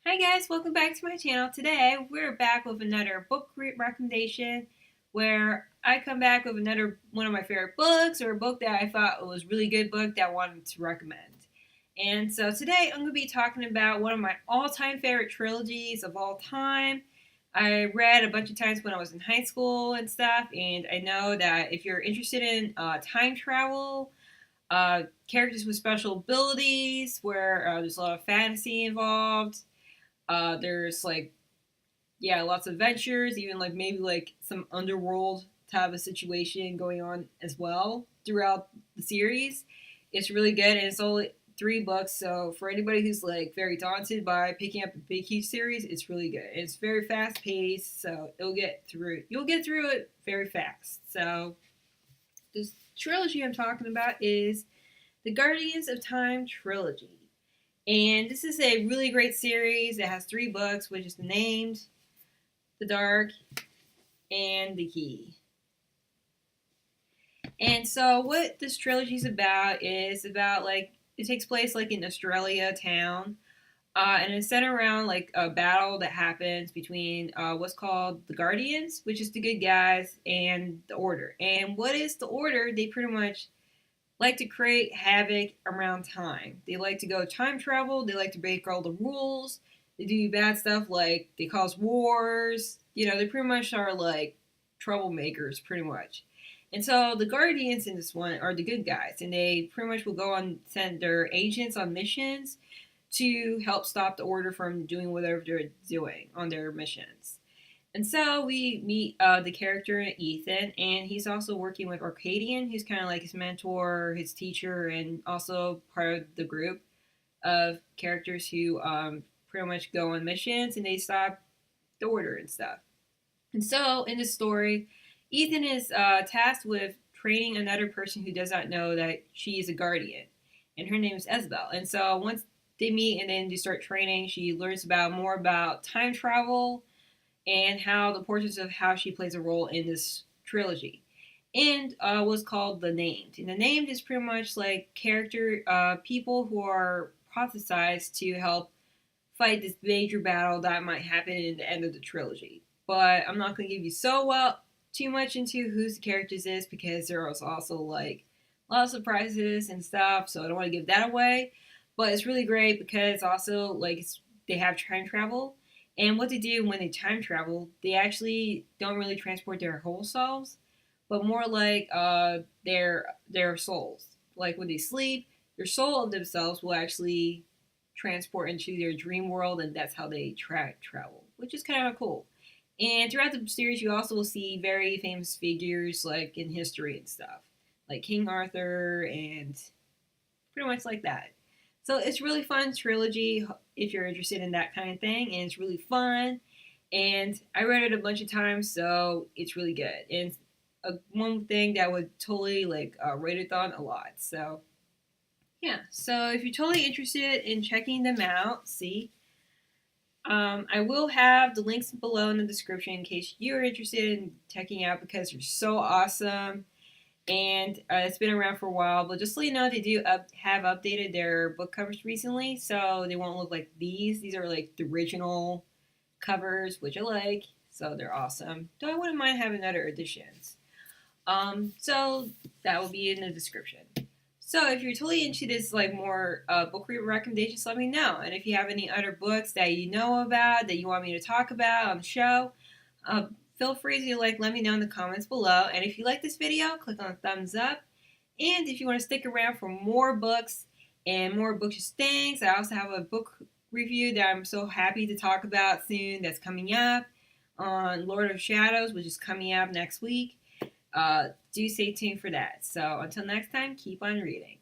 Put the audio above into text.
Hi guys, welcome back to my channel. Today we're back with another book recommendation where I come back with another one of my favorite books or a book that I thought was a really good book that I wanted to recommend. And so today I'm going to be talking about one of my all-time favorite trilogies of all time. I read a bunch of times when I was in high school and stuff, and I know that if you're interested in time travel, characters with special abilities, where there's a lot of fantasy involved, there's lots of adventures, even like maybe like some underworld type of situation going on as well throughout the series. It's really good, and it's only 3 books. So for anybody who's like very daunted by picking up a big huge series, it's really good. It's very fast paced, so you'll get through it very fast. So this trilogy I'm talking about is the Guardians of Time Trilogy. And this is a really great series. It has 3 books, which is The Named, The Dark, and The Key. And so what this trilogy is about like it takes place like in Australia town. And it's centered around like a battle that happens between what's called the Guardians, which is the good guys, and the Order. And what is the Order? They pretty much like to create havoc around time. They like to go time travel. They like to break all the rules. They do bad stuff like they cause wars. They pretty much are like troublemakers, pretty much. And so the Guardians in this one are the good guys, and they pretty much will go on send their agents on missions to help stop the Order from doing whatever they're doing on their missions. And so we meet the character Ethan, and he's also working with Arcadian, who's kind of like his mentor, his teacher, and also part of the group of characters who pretty much go on missions and they stop the Order and stuff. And so in this story, Ethan is tasked with training another person who does not know that she is a guardian, and her name is Isabel. And so once they meet and then they start training, she learns about more about time travel and how the portions of how she plays a role in this trilogy. And what's called The Named. And The Named is pretty much like character people who are prophesized to help fight this major battle that might happen in the end of the trilogy. But I'm not going to give you too much into whose the characters is because there is also like a lot of surprises and stuff. So I don't want to give that away. But it's really great because also like they have time travel, and what they do when they time travel, they actually don't really transport their whole selves, but more like their souls. Like when they sleep, their soul of themselves will actually transport into their dream world, and that's how they travel, which is kind of cool. And throughout the series, you also will see very famous figures like in history and stuff, like King Arthur and pretty much like that. So it's really fun trilogy if you're interested in that kind of thing, and it's really fun. And I read it a bunch of times, so it's really good. And one thing that would totally like rate it on a lot. So yeah, so if you're totally interested in checking them out, see, I will have the links below in the description in case you're interested in checking out because they're so awesome. And it's been around for a while, but just so you know, they do have updated their book covers recently, so they won't look like these. These are like the original covers, which I like, so they're awesome. Though I wouldn't mind having other editions. So that will be in the description. So if you're totally into this like more book recommendations, let me know. And if you have any other books that you know about that you want me to talk about on the show, uh, feel free to like let me know in the comments below. And if you like this video, click on the thumbs up. And if you want to stick around for more books and more bookish things, I also have a book review that I'm so happy to talk about soon that's coming up on Lord of Shadows, which is coming up next week. Do stay tuned for that. So until next time, keep on reading.